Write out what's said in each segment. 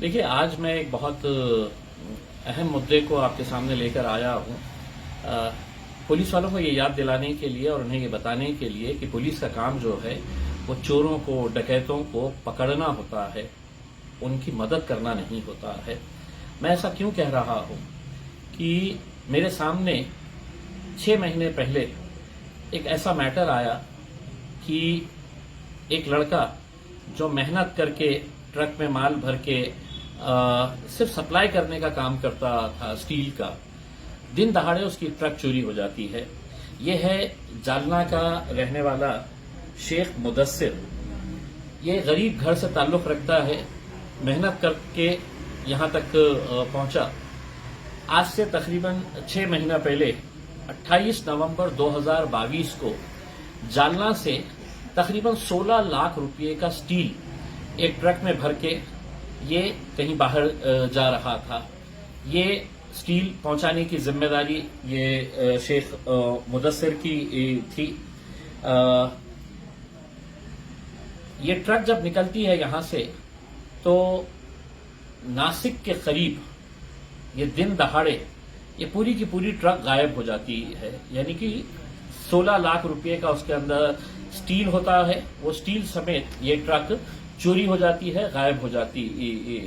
देखिए, आज मैं एक बहुत अहम मुद्दे को आपके सामने लेकर आया हूँ। पुलिस वालों को ये याद दिलाने के लिए और उन्हें ये बताने के लिए कि पुलिस का काम जो है वो चोरों को, डकैतों को पकड़ना होता है, उनकी मदद करना नहीं होता है। मैं ऐसा क्यों कह रहा हूँ कि मेरे सामने 6 महीने पहले एक ऐसा मैटर आया कि एक लड़का जो मेहनत करके ट्रक में माल भर के सिर्फ सप्लाई करने का काम करता था स्टील का, दिन दहाड़े उसकी ट्रक चोरी हो जाती है। यह है जालना का रहने वाला शेख मुदस्सिर। ये गरीब घर से ताल्लुक रखता है, मेहनत करके यहां तक पहुंचा। आज से तकरीबन 6 महीना पहले 28 नवंबर 2022 को जालना से तकरीबन 16 लाख रुपए का स्टील एक ट्रक में भर के ये कहीं बाहर जा रहा था। ये स्टील पहुंचाने की जिम्मेदारी ये शेख मुदस्सिर की थी। ये ट्रक जब निकलती है यहां से तो नासिक के करीब ये दिन दहाड़े ये पूरी की पूरी ट्रक गायब हो जाती है। यानी कि 16 लाख रुपए का उसके अंदर स्टील होता है, वो स्टील समेत ये ट्रक चोरी हो जाती है, गायब हो जाती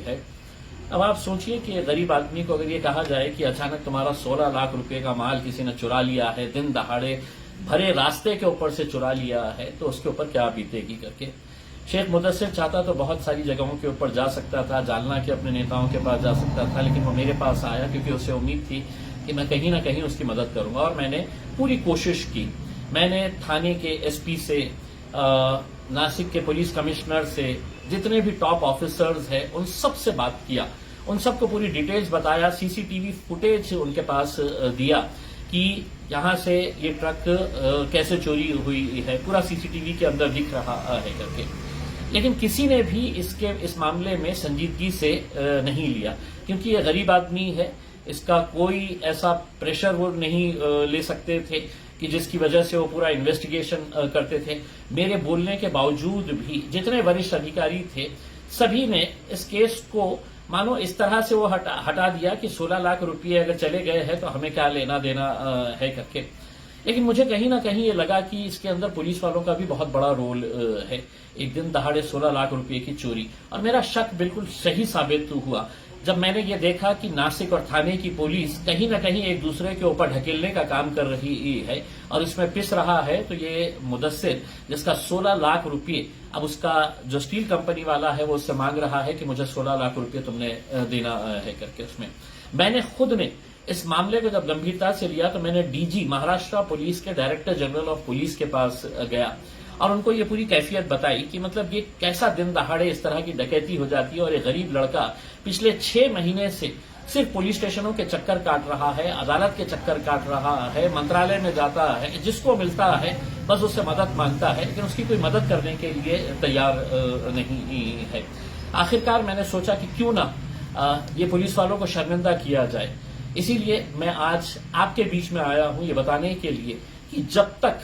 है। अब आप सोचिए कि गरीब आदमी को अगर ये कहा जाए कि अचानक तुम्हारा 16 लाख रुपए का माल किसी ने चुरा लिया है, दिन दहाड़े भरे रास्ते के ऊपर से चुरा लिया है, तो उसके ऊपर क्या बीतेगी करके। शेख मुदस्सिर चाहता तो बहुत सारी जगहों के ऊपर जा सकता था, जालना के अपने नेताओं के पास जा सकता था, लेकिन वो मेरे पास आया क्योंकि उसे उम्मीद थी कि मैं कहीं ना कहीं उसकी मदद करूंगा। और मैंने पूरी कोशिश की। मैंने थाने के एसपी से, नासिक के पुलिस कमिश्नर से, जितने भी टॉप ऑफिसर्स हैं उन सब से बात किया, उन सबको पूरी डिटेल्स बताया, सीसीटीवी फुटेज उनके पास दिया कि यहां से ये ट्रक कैसे चोरी हुई है, पूरा सीसीटीवी के अंदर दिख रहा है करके। लेकिन किसी ने भी इस मामले में संजीदगी से नहीं लिया, क्योंकि ये गरीब आदमी है, इसका कोई ऐसा प्रेशर वो नहीं ले सकते थे कि जिसकी वजह से वो पूरा इन्वेस्टिगेशन करते थे। मेरे बोलने के बावजूद भी जितने वरिष्ठ अधिकारी थे सभी ने इस केस को मानो इस तरह से वो हटा दिया कि 16 लाख रुपए अगर चले गए हैं तो हमें क्या लेना देना है करके। लेकिन मुझे कहीं ना कहीं ये लगा कि इसके अंदर पुलिस वालों का भी बहुत बड़ा रोल है। एक दिन दहाड़े 16 लाख रुपए की चोरी, और मेरा शक बिल्कुल सही साबित हुआ जब मैंने ये देखा कि नासिक और थाने की पुलिस कहीं ना कहीं एक दूसरे के ऊपर ढकेलने का काम कर रही है और इसमें पिस रहा है। तो ये मुदस्सिर, जिसका 16 लाख रुपए, अब उसका जो स्टील कंपनी वाला है वो उससे मांग रहा है कि मुझे 16 लाख रुपए तुमने देना है करके। उसमें मैंने खुद ने इस मामले को जब गंभीरता से लिया तो मैंने डीजी महाराष्ट्र पुलिस के डायरेक्टर जनरल ऑफ पुलिस के पास गया और उनको ये पूरी कैफियत बताई कि मतलब ये कैसा दिन दहाड़े इस तरह की डकैती हो जाती है और ये गरीब लड़का पिछले 6 महीने से सिर्फ पुलिस स्टेशनों के चक्कर काट रहा है, अदालत के चक्कर काट रहा है, मंत्रालय में जाता है, जिसको मिलता है बस उससे मदद मांगता है, लेकिन उसकी कोई मदद करने के लिए तैयार नहीं है। आखिरकार मैंने सोचा कि क्यों ना ये पुलिस वालों को शर्मिंदा किया जाए। इसीलिए मैं आज आपके बीच में आया हूं ये बताने के लिए कि जब तक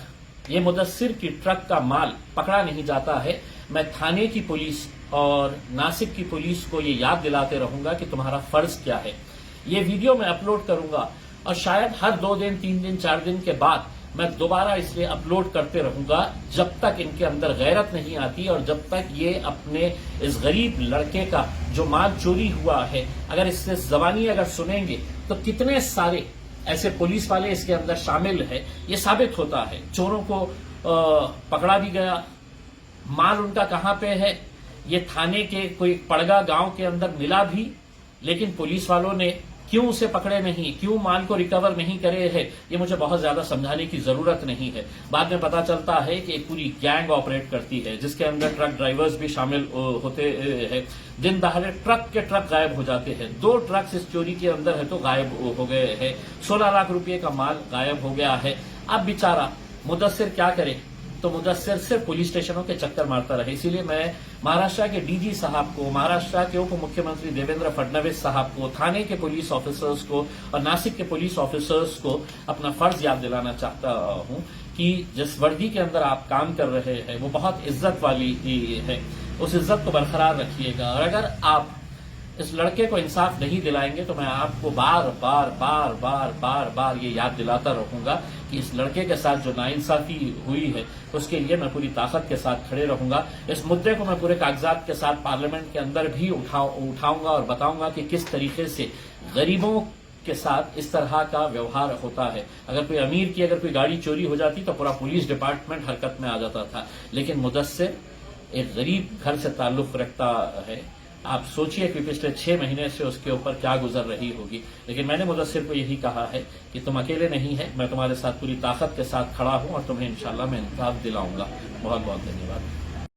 ये मुदस्सिर की ट्रक का माल पकड़ा नहीं जाता है, मैं थाने की पुलिस और नासिक की पुलिस को ये याद दिलाते रहूंगा कि तुम्हारा फर्ज क्या है। ये वीडियो मैं अपलोड करूंगा और शायद हर 2 दिन, 3 दिन, 4 दिन के बाद मैं दोबारा इसे अपलोड करते रहूंगा जब तक इनके अंदर गैरत नहीं आती और जब तक ये अपने इस गरीब लड़के का जो माल चोरी हुआ है, अगर इससे जबानी अगर सुनेंगे तो कितने सारे ऐसे पुलिस वाले इसके अंदर शामिल है ये साबित होता है। चोरों को पकड़ा भी गया, माल उनका कहां पे है ये थाने के कोई पड़गा गांव के अंदर मिला भी, लेकिन पुलिस वालों ने क्यों उसे पकड़े नहीं, क्यों माल को रिकवर नहीं करे है, ये मुझे बहुत ज्यादा समझाने की जरूरत नहीं है। बाद में पता चलता है कि एक पूरी गैंग ऑपरेट करती है जिसके अंदर ट्रक ड्राइवर्स भी शामिल होते हैं। दिन दहाड़े ट्रक के ट्रक गायब हो जाते हैं। 2 ट्रक इस चोरी के अंदर है तो गायब हो गए हैं। 16 लाख रुपए का माल गायब हो गया है। अब बेचारा मुदस्सिर क्या करे, तो मुदस्सिर सिर्फ पुलिस स्टेशनों के चक्कर मारता रहे। इसीलिए मैं महाराष्ट्र के डीजी साहब को, महाराष्ट्र के उप मुख्यमंत्री देवेंद्र फडणवीस साहब को, थाने के पुलिस ऑफिसर्स को और नासिक के पुलिस ऑफिसर्स को अपना फर्ज याद दिलाना चाहता हूं कि जिस वर्दी के अंदर आप काम कर रहे हैं वो बहुत इज्जत वाली है, उस इज्जत को बरकरार रखिएगा। और अगर आप इस लड़के को इंसाफ नहीं दिलाएंगे तो मैं आपको बार बार बार बार बार बार ये याद दिलाता रहूंगा कि इस लड़के के साथ जो नाइंसाफी हुई है उसके लिए मैं पूरी ताकत के साथ खड़े रहूंगा। इस मुद्दे को मैं पूरे कागजात के साथ पार्लियामेंट के अंदर भी उठाऊंगा और बताऊंगा कि किस तरीके से गरीबों के साथ इस तरह का व्यवहार होता है। अगर कोई अमीर की अगर कोई गाड़ी चोरी हो जाती तो पूरा पुलिस डिपार्टमेंट हरकत में आ जाता था, लेकिन मुदस्सिर एक गरीब घर से ताल्लुक रखता है। आप सोचिए कि पिछले 6 महीने से उसके ऊपर क्या गुजर रही होगी। लेकिन मैंने मुदस्सिर को यही कहा है कि तुम अकेले नहीं है, मैं तुम्हारे साथ पूरी ताकत के साथ खड़ा हूं और तुम्हें इंशाल्लाह मैं इंसाफ दिलाऊंगा। बहुत बहुत धन्यवाद।